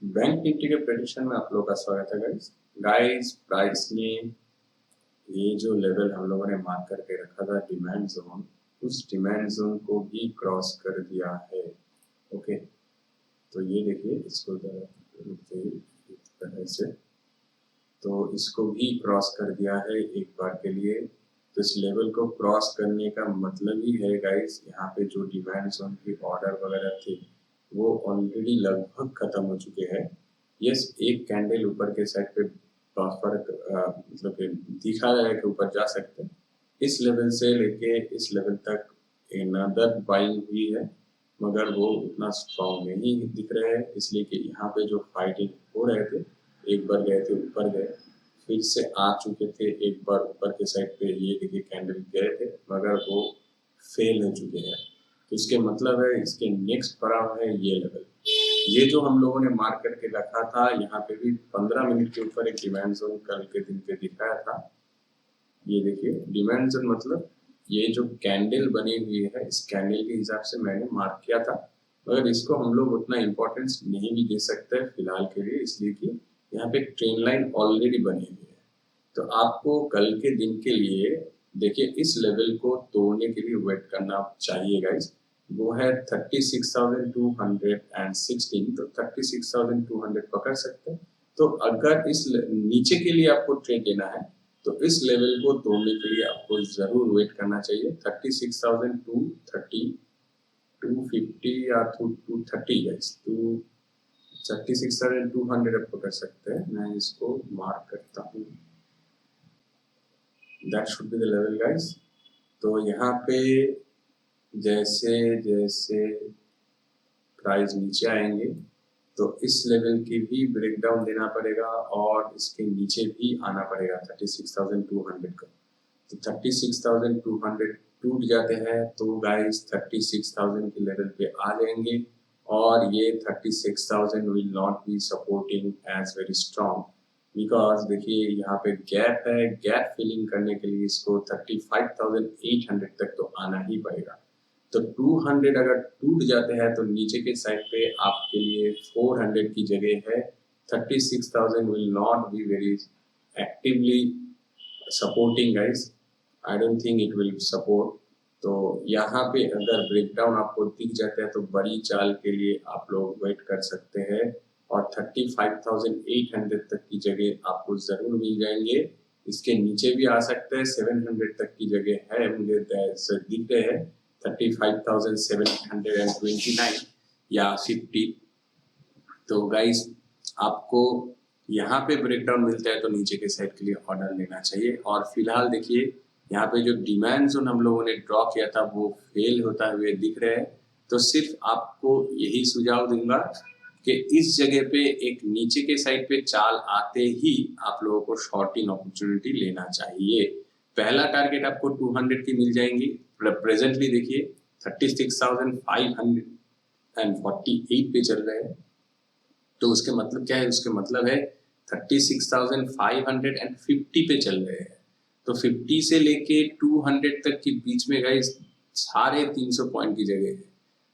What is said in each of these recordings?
Bank Nifty के prediction में आप लोगों का स्वागत है गाइस। प्राइस ने ये जो लेवल हम लोगों ने मार्क करके रखा था डिमांड जोन, उस डिमांड जोन को भी क्रॉस कर दिया है। ओके, तो ये देखिए इसको इस तरह से, तो इसको भी क्रॉस कर दिया है एक बार के लिए। तो इस लेवल को क्रॉस करने का मतलब ही है गाइस, यहाँ पे जो डिमांड जोन की ऑर्डर वगैरह थे वो ऑलरेडी लगभग खत्म हो चुके हैं। यस, एक कैंडल ऊपर के साइड पे मतलब कि दिखा रहा है कि ऊपर जा सकते हैं। इस लेवल से लेके इस लेवल तक अनदर बाइंग हुई है, मगर वो उतना स्ट्रॉन्ग नहीं दिख रहे हैं, इसलिए कि यहाँ पे जो फाइटिंग हो रहे थे, एक बार गए थे ऊपर गए, फिर से आ चुके थे, एक बार ऊपर के साइड पे ये देखिए कैंडल गए थे, मगर वो फेल हो चुके हैं। तो इसके मतलब है इसके नेक्स्ट पड़ाव है ये लेवल। ये जो हम लोगों ने मार्क करके रखा था, यहाँ पे भी 15 मिनट के ऊपर एक डिमांड जोन कल के दिन पे दिखाया था। ये देखिए डिमांड जोन मतलब ये जो कैंडल बनी हुई है, इस कैंडल के हिसाब से मैंने मार्क किया था, मगर इसको हम लोग उतना इम्पोर्टेंस नहीं भी दे सकते फिलहाल के लिए, इसलिए कि यहाँ पे ट्रेन लाइन ऑलरेडी बनी हुई है। तो आपको कल के दिन के लिए देखिए इस लेवल को तोड़ने के लिए वेट करना चाहिए गाइस। वो है 36,216, तो 36,200 पकड़ सकते हैं। तो अगर इस नीचे के लिए आपको ट्रेड लेना है तो इस लेवल को तोड़ने के लिए आपको जरूर वेट करना चाहिए। 36,230, 250 या 230 गाइस, 36,200 आप पकड़ सकते हैं। मैं इसको मार्क करता हूँ, that should be the level guys. तो यहाँ पे जैसे जैसे प्राइस नीचे आएंगे तो इस लेवल की भी ब्रेकडाउन देना पड़ेगा और इसके नीचे भी आना पड़ेगा 36,200 का। तो 36,200 टूट जाते हैं तो गाइस 36,000 के लेवल पे आ जाएंगे, और ये 36,000 will not be supporting as very strong, because देखिए यहाँ पे गैप है। गैप फिलिंग करने के लिए इसको 35,800 तक तो आना ही पड़ेगा। तो 200 अगर टूट जाते हैं तो नीचे के साइड पे आपके लिए 400 की जगह है। 36,000 will not be very actively supporting guys, I don't think it will support. तो यहाँ पे अगर ब्रेकडाउन आपको दिख जाता है तो बड़ी चाल के लिए आप लोग वेट कर सकते हैं, और 35,800 तक की जगह आपको जरूर मिल जाएंगे। इसके नीचे भी आ सकते हैं, 700 तक की जगह है, मुझे दिख रहे हैं 35,729 या 50। तो गाइस आपको यहाँ पे ब्रेकडाउन मिलता है तो नीचे के साइड के लिए ऑर्डर लेना चाहिए। और फिलहाल देखिए यहाँ पे जो डिमांड जोन हम लोगों ने ड्रॉ किया था वो फेल होता हुए दिख रहे हैं। तो सिर्फ आपको यही सुझाव दूंगा कि इस जगह पे एक नीचे के साइड पे चाल आते ही आप लोगों को शॉर्टिंग अपॉर्चुनिटी लेना चाहिए। पहला टारगेट आपको 200 की मिल जाएंगी। प्रेजेंटली देखिए 36,548 पे चल रहे हैं, तो उसके मतलब क्या है? उसके मतलब है 36,550 पे चल रहे हैं। तो 50 से लेके 200 तक के बीच में गाइस 350 पॉइंट की जगह है।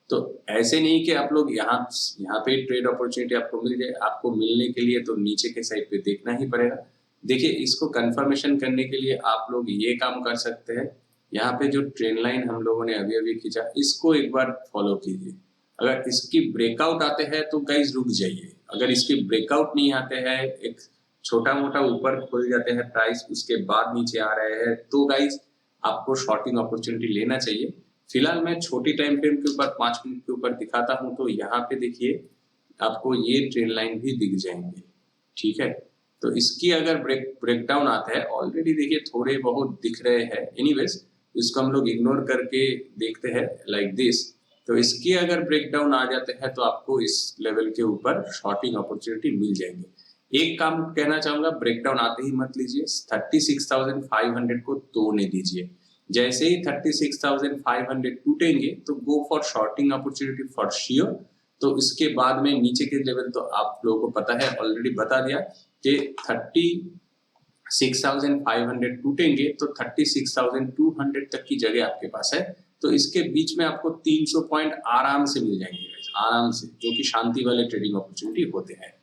तो ऐसे नहीं कि आप लोग यहाँ पे ट्रेड अपॉर्चुनिटी आपको मिल जाए, आपको मिलने के लिए तो नीचे के साइड पे देखना ही पड़ेगा। देखिए इसको कंफर्मेशन करने के लिए आप लोग ये काम कर सकते हैं, यहाँ पे जो ट्रेंड लाइन हम लोगों ने अभी अभी खींचा इसको एक बार फॉलो कीजिए। अगर इसकी ब्रेकआउट आते हैं तो गाइस रुक जाइए। अगर इसके ब्रेकआउट नहीं आते हैं, एक छोटा मोटा ऊपर खुल जाते हैं प्राइस, उसके बाद नीचे आ रहे हैं, तो गाइस आपको शॉर्टिंग अपॉर्चुनिटी लेना चाहिए। फिलहाल मैं छोटी टाइम फ्रेम के ऊपर 5 मिनट के ऊपर दिखाता हूं, तो यहाँ पे देखिए आपको ये ट्रेंड लाइन भी दिख जाएंगे, ठीक है। तो इसकी अगर ब्रेकडाउन आता है, ऑलरेडी देखिए थोड़े बहुत दिख रहे हैं, एनीवेज इसको हम लोग इग्नोर करके देखते हैं लाइक दिस। तो इसकी अगर ब्रेकडाउन आ जाते हैं तो आपको इस लेवल के ऊपर शॉर्टिंग अपॉर्चुनिटी मिल जाएंगे। एक काम कहना चाहूंगा, ब्रेकडाउन आते ही मत लीजिए, 36,500 को तोड़ने दीजिए। जैसे ही 36,500 टूटेंगे तो go for shorting opportunity for sure. तो इसके बाद में नीचे के लेवल तो आप लोगों को पता है, ऑलरेडी बता दिया कि 36,500 टूटेंगे तो 36,200 तक की जगह आपके पास है। तो इसके बीच में आपको 300 पॉइंट आराम से मिल जाएंगे, आराम से, जो कि शांति वाले ट्रेडिंग अपॉर्चुनिटी होते हैं।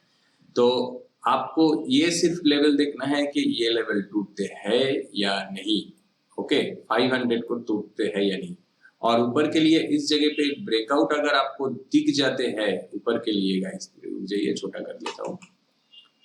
तो आपको ये सिर्फ लेवल देखना है कि ये लेवल टूटते हैं या नहीं। ओके, 500 को टूटते हैं या नहीं। और ऊपर के लिए इस जगह पे ब्रेकआउट अगर आपको दिख जाते हैं ऊपर के लिए गाइस, मुझे ये छोटा कर देता हूँ,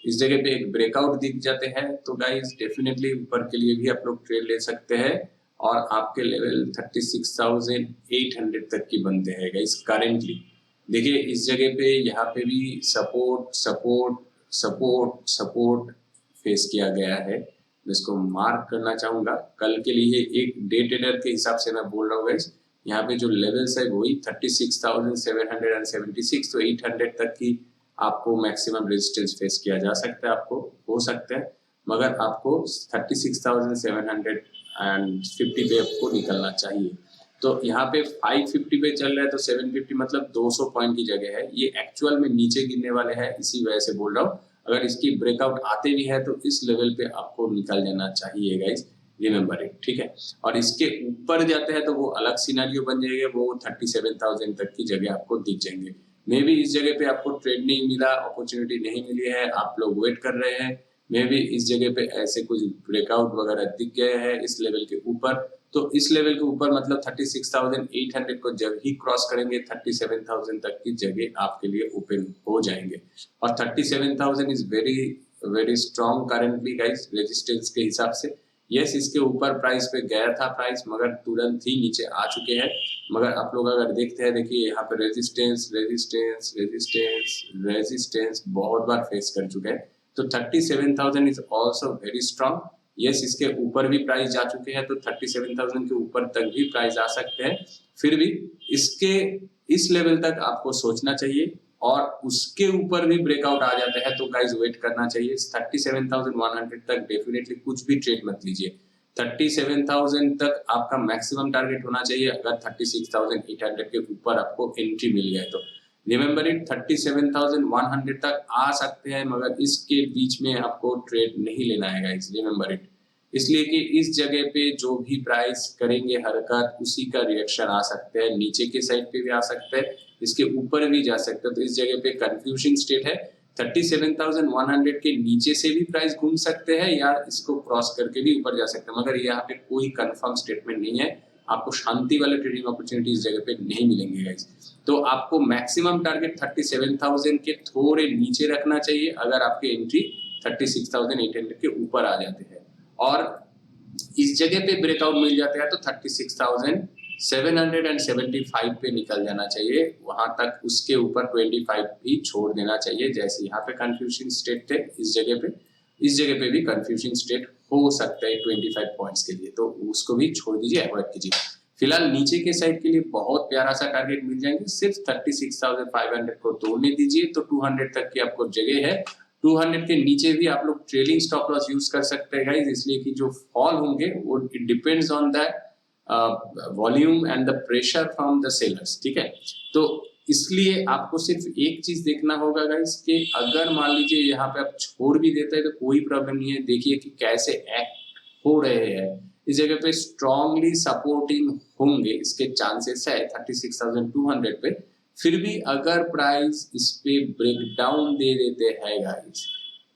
इस जगह पे एक ब्रेकआउट दिख जाते हैं तो गाइस डेफिनेटली ऊपर के लिए भी आप लोग ट्रेड ले सकते हैं और आपके लेवल 36,800 तक की बनते हैं गाइस करेंटली। देखिए इस जगह पे यहाँ पे भी support support support support face किया गया है। मैं इसको मार्क करना चाहूंगा कल के लिए, एक डे ट्रेडर के हिसाब से मैं बोल रहा हूँ गाइस। यहाँ पे जो लेवल्स है वही 36,776, तो 800 तक की आपको मैक्सिमम रेजिस्टेंस फेस किया जा सकता है, आपको हो सकता है, मगर आपको 36,750 पे आपको निकलना चाहिए। तो यहाँ पे 550 पे चल रहा है तो 750 मतलब 200 पॉइंट की जगह है, ये एक्चुअल में नीचे गिरने वाले हैं, इसी वजह से बोल रहा हूँ। अगर इसकी ब्रेकआउट आते भी है तो इस लेवल पे आपको निकल जाना चाहिए गाइस, रिमेंबर इट, ठीक है। और इसके ऊपर जाते हैं तो वो अलग सिनेरियो बन जाएगा, वो 37,000 तक की जगह आपको दिख जाएंगे। मे भी इस जगह पे आपको ट्रेड नहीं मिला, अपॉर्चुनिटी नहीं मिली है, आप लोग वेट कर रहे हैं, मे भी इस जगह पे ऐसे कुछ ब्रेकआउट वगैरह दिख गए हैं इस लेवल के ऊपर। तो इस लेवल के ऊपर मतलब 36,800 को जब ही क्रॉस करेंगे 37,000 तक की जगह आपके लिए ओपन हो जाएंगे। और 37,000 is very very strong currently guys resistance के हिसाब से। यस, इसके ऊपर प्राइस पे गया था प्राइस, मगर तुरंत ही नीचे आ चुके हैं। मगर आप लोग अगर देखते हैं, देखिए यहाँ पे रेजिस्टेंस रेजिस्टेंस रेजिस्टेंस रेजिस्टेंस बहुत बार फेस कर चुके हैं। तो 37,000 is also very strong. Yes, इसके ऊपर भी प्राइस जा चुके हैं, तो 37,000 के ऊपर तक भी प्राइस आ सकते हैं। फिर भी इसके इस लेवल तक आपको सोचना चाहिए, और उसके ऊपर भी ब्रेकआउट आ जाता है तो गाइस वेट करना चाहिए। 37,100 तक डेफिनेटली कुछ भी ट्रेड मत लीजिए। 37,000 तक आपका मैक्सिमम टारगेट होना चाहिए, अगर 36,800 के ऊपर आपको एंट्री मिल गया तो। रिमेंबर इट, 37,100 तक आ सकते हैं, मगर इसके बीच में आपको ट्रेड नहीं लेना है गाइस, रिमेंबर इट। इसलिए कि इस जगह पे जो भी प्राइस करेंगे हरकत, उसी का रिएक्शन आ सकता है, नीचे के साइड पे भी आ सकता है, इसके ऊपर भी जा सकता है। तो इस जगह पे कंफ्यूजिंग स्टेट है। 37,100 के नीचे से भी प्राइस घूम सकते हैं या इसको क्रॉस करके भी ऊपर जा सकते हैं, मगर यहाँ पे कोई कंफर्म स्टेटमेंट नहीं है। आपको शांति वाले ट्रेडिंग अपॉर्चुनिटी इस जगह पे नहीं मिलेंगे गाइस। तो आपको मैक्सिमम टारगेट 37,000 के थोड़े नीचे रखना चाहिए, अगर आपके एंट्री 36,800 के ऊपर आ जाते हैं। और इस जगह पे ब्रेकआउट मिल जाते हैं तो 36,775 पे निकल जाना चाहिए, वहां तक उसके ऊपर 25 भी छोड़ देना चाहिए। जैसे यहाँ पे कंफ्यूजिंग स्टेट थे, इस जगह पे भी कंफ्यूजिंग स्टेट हो सकता है 25 पॉइंट्स के लिए, तो उसको भी छोड़ दीजिए, अवॉइड कीजिए। फिलहाल नीचे के साइड के लिए बहुत प्यारा सा टारगेट मिल जाएंगे, सिर्फ 36,500 को तोड़ने दीजिए तो 200 तक की आपको जगह है। 200 के नीचे भी आप लोग ट्रेलिंग स्टॉप लॉस यूज कर सकते हैं गाइस, इसलिए कि जो फॉल होंगे वो it depends on the volume and the pressure from the sellers, ठीक है। तो इसलिए आपको सिर्फ एक चीज देखना होगा गाइस कि अगर मान लीजिए यहाँ पे आप छोड़ भी देते हैं तो कोई प्रॉब्लम नहीं है। देखिए कि कैसे एक्ट हो रहे हैं, इस जगह पे स्ट्रांगली सपोर्टिंग होंगे, इसके चांसेस है 36,200 पे। फिर भी अगर प्राइस इस पे ब्रेक डाउन दे देते हैं गाइस,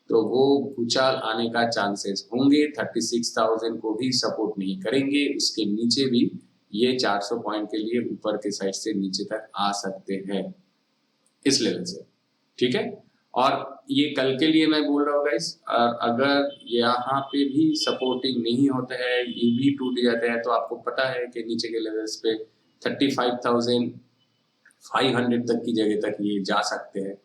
तो वो भूचाल आने का चांसेस होंगे, 36,000 को भी सपोर्ट नहीं करेंगे, उसके नीचे भी ये 400 पॉइंट के लिए ऊपर के साइड से नीचे तक आ सकते हैं इस लेवल से, ठीक है। और ये कल के लिए मैं बोल रहा हूँ गाइस, अगर यहाँ पे भी सपोर्टिंग नहीं होता है, ये भी टूट जाते हैं, तो आपको पता है कि नीचे के लेवल्स पे 35,500 तक की जगह तक ये जा सकते हैं।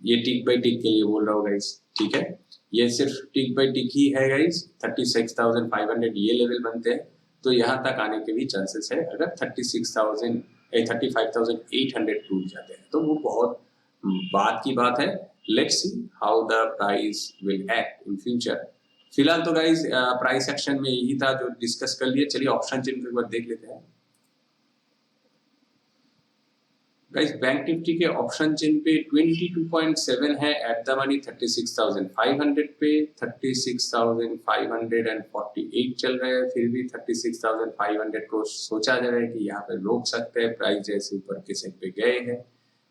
ये टिक बाय टिक के लिए बोल रहा हूँ गाइस, ठीक है। ये सिर्फ टिक बाय टिक ही है गाइस, 36,500 ये लेवल बनते हैं, तो यहाँ तक आने के भी चांसेस है। अगर 35,800 टूट जाते हैं तो वो बहुत बात की बात है। Let's see how the price will act in future. फिलहाल तो गाइस प्राइस एक्शन में यही था जो डिस्कस कर लिए। चलिए ऑप्शन चेन को एक बार देख लेते हैं गाइस। बैंक निफ्टी के ऑप्शन चेन पे 22.7 है एट द मनी, 36,500 पे 36,548 चल रहे हैं। फिर भी 36,500 को सोचा जा रहा है कि यहाँ पे रोक सकते हैं प्राइस, जैसे ऊपर के साइड पे गए हैं।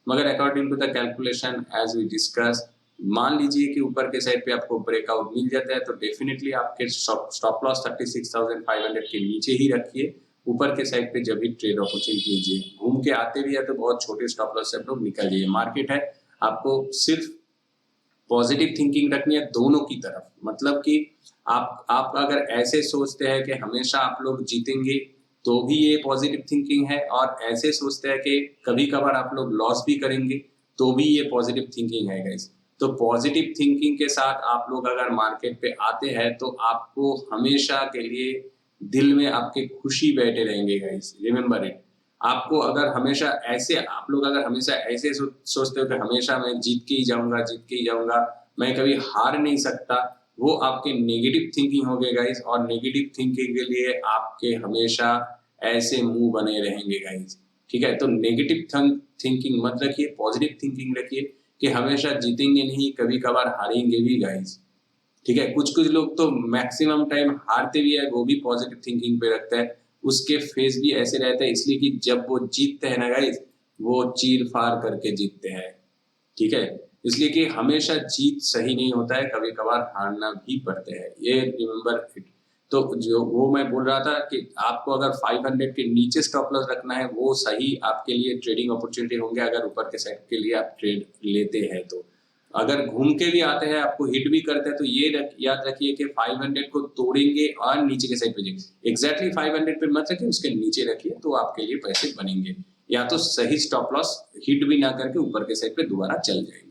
मगर according to the calculation as we discuss, मान लीजिए कि ऊपर के साइड पे आपको ब्रेकआउट मिल जाता है तो डेफिनेटली आपके स्टॉप लॉस 36,500 के नीचे ही रखिए। ऊपर के साइड पे जब भी ट्रेड अपॉर्चुनिटी लीजिए, घूम के आते भी है तो बहुत छोटे स्टॉप लॉस से आप लोग निकल जाइए। मार्केट है, आपको सिर्फ पॉजिटिव थिंकिंग रखनी है दोनों की तरफ। मतलब कि आप अगर ऐसे सोचते हैं कि हमेशा आप लोग जीतेंगे तो भी ये पॉजिटिव थिंकिंग है, और ऐसे सोचते हैं कि कभी कभार आप लोग लॉस भी करेंगे तो भी ये पॉजिटिव थिंकिंग है गाइस। तो पॉजिटिव थिंकिंग के साथ आप लोग अगर मार्केट पे आते हैं तो आपको हमेशा के लिए दिल में आपके खुशी बैठे रहेंगे गाइस, रिमेम्बर इट। आपको अगर हमेशा ऐसे आप लोग अगर हमेशा ऐसे सोचते हो कि हमेशा मैं जीत के ही जाऊंगा, जीत के ही जाऊंगा, मैं कभी हार नहीं सकता, वो आपके नेगेटिव थिंकिंग हो गए गाइस। और नेगेटिव थिंकिंग के लिए आपके हमेशा ऐसे मुंह बने रहेंगे गाइस। ठीक है, तो नेगेटिव थिंकिंग मत रखिए, पॉजिटिव थिंकिंग रखिए कि हमेशा जीतेंगे नहीं, कभी कभार हारेंगे भी गाइस। ठीक है, कुछ कुछ लोग तो मैक्सिमम टाइम हारते भी है, वो भी पॉजिटिव थिंकिंग पे रखता है, उसके फेस भी ऐसे रहते हैं, इसलिए कि जब वो जीतते हैं ना गाइस, वो चीर फाड़ करके जीतते हैं। ठीक है, इसलिए कि हमेशा जीत सही नहीं होता है, कभी कभार हारना भी पड़ते हैं, ये रिमेम्बर इट। तो जो वो मैं बोल रहा था कि आपको अगर 500 के नीचे स्टॉप लॉस रखना है, वो सही आपके लिए ट्रेडिंग अपॉर्चुनिटी होंगे अगर ऊपर के साइड के लिए आप ट्रेड लेते हैं तो। अगर घूम के भी आते हैं, आपको हिट भी करते हैं, तो ये याद रखिए कि 500 को तोड़ेंगे और नीचे के साइड पे जाएंगे। एग्जैक्टली 500 पे मत रखिए, उसके नीचे रखिए तो आपके लिए पैसे बनेंगे, या तो सही स्टॉप लॉस हिट भी ना करके ऊपर के साइड पे दोबारा चल जाएंगे।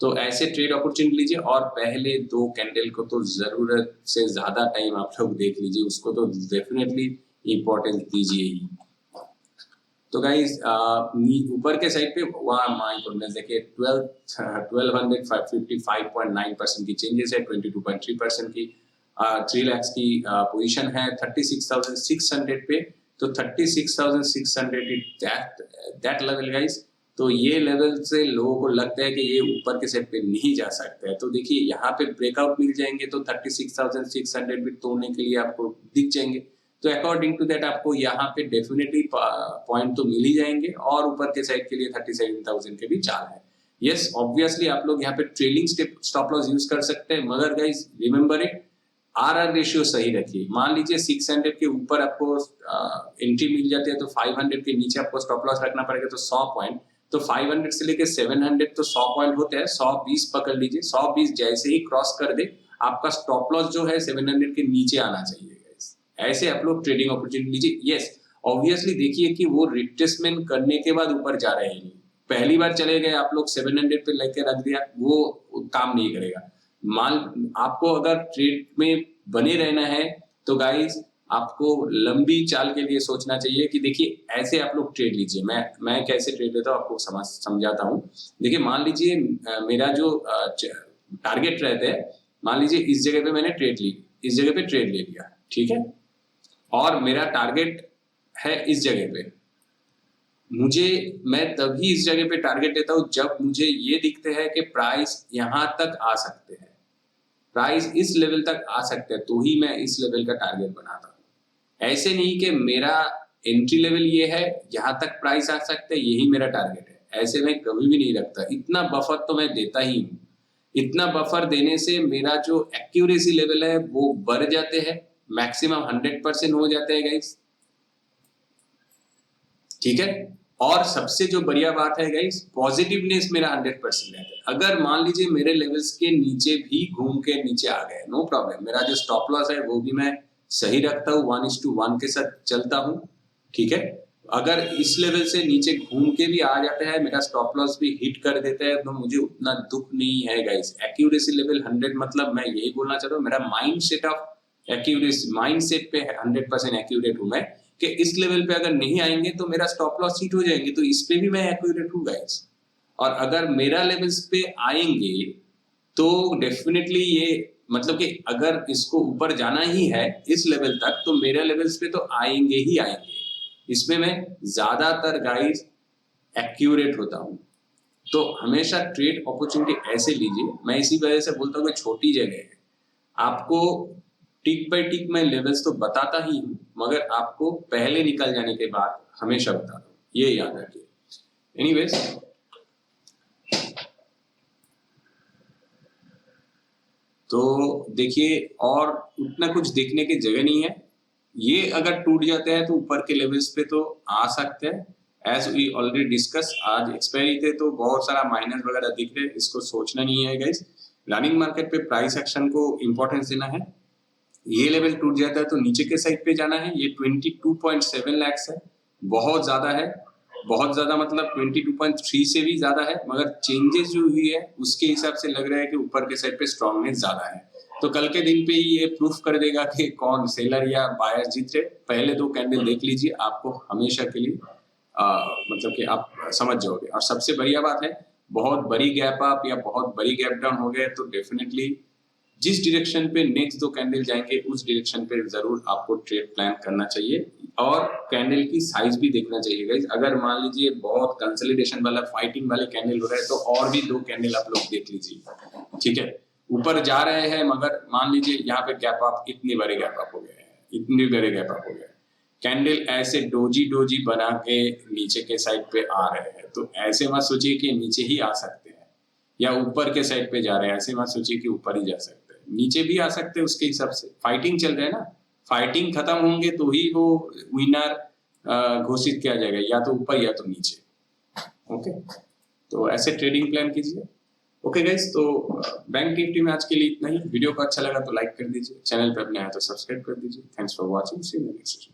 तो ऐसे ट्रेड अपॉर्चुनिटी लीजिए, और पहले 2 कैंडल को तो जरूरत से ज्यादा टाइम आप लोग देख लीजिए, उसको तो डेफिनेटली इंपॉर्टेंस दीजिए ही। तो गाइस ऊपर के साइड पे वहाँ माय गुडनेस देखिए 1255.9% की चेंजेस है, 22.3% की 3 लाख की पोजीशन है 36,600 पे। तो 36,600 दैट लेवल गाइस। तो ये लेवल से लोगों को लगता है कि ये ऊपर के साइड पे नहीं जा सकता है, तो देखिए यहाँ पे ब्रेकआउट मिल जाएंगे तो 36,600 भी तोड़ने के लिए आपको दिख जाएंगे। तो अकॉर्डिंग टू दैट आपको यहाँ पे डेफिनेटली पॉइंट तो मिल ही जाएंगे, और ऊपर के साइड के लिए 37,000 के भी चाल है। यस ऑब्वियसली आप लोग यहाँ पे ट्रेलिंग स्टॉप लॉस यूज कर सकते हैं, मगर guys remember it, R ratio सही रखिए। मान लीजिए 600 के ऊपर आपको एंट्री मिल जाती है तो 500 के नीचे आपको स्टॉप लॉस रखना पड़ेगा, तो 100 पॉइंट। तो 500 से लेके 700 तो 100 पॉइंट होते हैं, 120 पकड़ लीजिए। 120 जैसे ही क्रॉस कर दे, आपका स्टॉप लॉस जो है 700 के नीचे आना चाहिए। ऐसे आप लोग ट्रेडिंग अपॉर्चुनिटी लीजिए। यस ऑब्वियसली देखिए कि वो रिट्रेसमेंट करने के बाद ऊपर जा रहे हैं, पहली बार चले गए आप लोग 700 पे लेके रख दिया, वो काम नहीं करेगा। मान आपको अगर ट्रेड में बने रहना है तो गाइस आपको लंबी चाल के लिए सोचना चाहिए कि देखिए ऐसे आप लोग ट्रेड लीजिए। मैं कैसे ट्रेड लेता हूँ आपको समझाता हूँ। देखिए मान लीजिए मेरा जो टारगेट रहता है, मान लीजिए इस जगह पे मैंने ट्रेड ली, इस जगह पे ट्रेड ले लिया, ठीक है, और मेरा टारगेट है इस जगह पे। मैं तभी इस जगह पे टारगेट लेता हूं जब मुझे ये दिखते हैं कि प्राइस यहां तक आ सकते हैं, प्राइस इस लेवल तक आ सकते हैं, तो ही मैं इस लेवल का टारगेट बनाता हूं। ऐसे नहीं कि मेरा एंट्री लेवल ये है, यहां तक प्राइस आ सकते हैं, यही मेरा टारगेट है, ऐसे मैं कभी भी नहीं रखता। इतना बफर तो मैं देता ही हूं। इतना बफर देने से मेरा जो एक्यूरेसी लेवल है वो बढ़ जाते हैं, मैक्सिमम 100% हो जाते हैं गाइस, ठीक है। और सबसे जो बढ़िया बात है गाइस, पॉजिटिवनेस मेरा 100% रहता है। अगर मान लीजिए मेरे लेवल्स के नीचे भी घूम के नीचे आ गए, नो प्रॉब्लम, मेरा जो स्टॉप लॉस है वो भी मैं सही रखता हूँ, 1:1 के साथ चलता हूँ, ठीक है। अगर इस लेवल से नीचे घूम के भी आ जाता है, मेरा स्टॉप लॉस भी हिट कर देता है, तो मुझे उतना दुख नहीं है गाइस। एक्यूरेसी लेवल 100, मतलब मैं यही बोलना चाहता हूँ, मेरा mind set of accuracy, mind set पे 100% एक्यूरेट हूँ मैं, कि इस लेवल पे अगर नहीं आएंगे तो मेरा स्टॉप लॉस हिट हो जाएंगे, तो इस पे भी मैं एक्यूरेट हूँ गाइस। और अगर मेरा लेवल्स पे आएंगे तो डेफिनेटली ये मतलब कि अगर इसको ऊपर जाना ही है इस लेवल तक, तो मेरे लेवल्स पे तो आएंगे ही आएंगे। इसमें मैं ज्यादातर गाइस एक्यूरेट होता हूँ। तो हमेशा ट्रेड अपॉर्चुनिटी ऐसे लीजिए। मैं इसी वजह से बोलता हूँ कि छोटी जगह है, आपको टिक बाय टिक मैं लेवल्स तो बताता ही हूँ, मगर आपको पहले निकल जाने के बाद हमेशा बताता हूँ, ये याद रखिए। एनीवेज तो देखिए और उतना कुछ देखने की जगह नहीं है। ये अगर टूट जाता है तो ऊपर के लेवल्स पे तो आ सकते हैं। एज वी ऑलरेडी डिस्कस, आज एक्सपायरी थे तो बहुत सारा माइनस वगैरह दिख रहे हैं, इसको सोचना नहीं है गाइस। रनिंग मार्केट पे प्राइस एक्शन को इंपॉर्टेंस देना है। ये लेवल टूट जाता है तो नीचे के साइड पे जाना है। ये 22.7 लाख है, बहुत ज्यादा है, बहुत ज्यादा मतलब 22.3 से भी ज्यादा है, मगर चेंजेस जो हुई है उसके हिसाब से लग रहा है कि ऊपर के साइड पे स्ट्रांगनेस ज्यादा है। तो कल के दिन पे ही ये प्रूफ कर देगा कि कौन सेलर या बायर जीत रहे। पहले दो कैंडल देख लीजिए, आपको हमेशा के लिए मतलब कि आप समझ जाओगे। और सबसे बढ़िया बात है, बहुत बड़ी गैप अप या बहुत बड़ी गैप डाउन हो गए तो डेफिनेटली जिस डायरेक्शन पे नेक्स्ट दो कैंडल जाएंगे उस डायरेक्शन पे जरूर आपको ट्रेड प्लान करना चाहिए। और कैंडल की साइज भी देखना चाहिए गाइस। अगर मान लीजिए बहुत कंसोलिडेशन वाला फाइटिंग वाले कैंडल हो रहा है तो और भी दो कैंडल आप लोग देख लीजिए, ठीक है। ऊपर जा रहे हैं मगर मान लीजिए यहाँ पे गैप अप, इतने बड़े गैप अप हो गए हैं, इतने बड़े गैप अप हो गए, कैंडल ऐसे डोजी डोजी बना के नीचे के साइड पे आ रहे हैं, तो ऐसे मत सोचिए कि नीचे ही आ सकते हैं या ऊपर के साइड पे जा रहे हैं, ऐसे मत सोचिए कि ऊपर ही जा सकते हैं, नीचे भी आ सकते हैं। उसके हिसाब से फाइटिंग चल रहा है ना, फाइटिंग खत्म होंगे तो ही वो विनर घोषित किया जाएगा, या तो ऊपर या तो नीचे। ओके, तो ऐसे ट्रेडिंग प्लान कीजिए। ओके गाइस, तो बैंक निफ्टी में आज के लिए इतना ही। वीडियो को अच्छा लगा तो लाइक कर दीजिए, चैनल पे अपने आए तो सब्सक्राइब कर दीजिए। Thanks for watching, see you next session.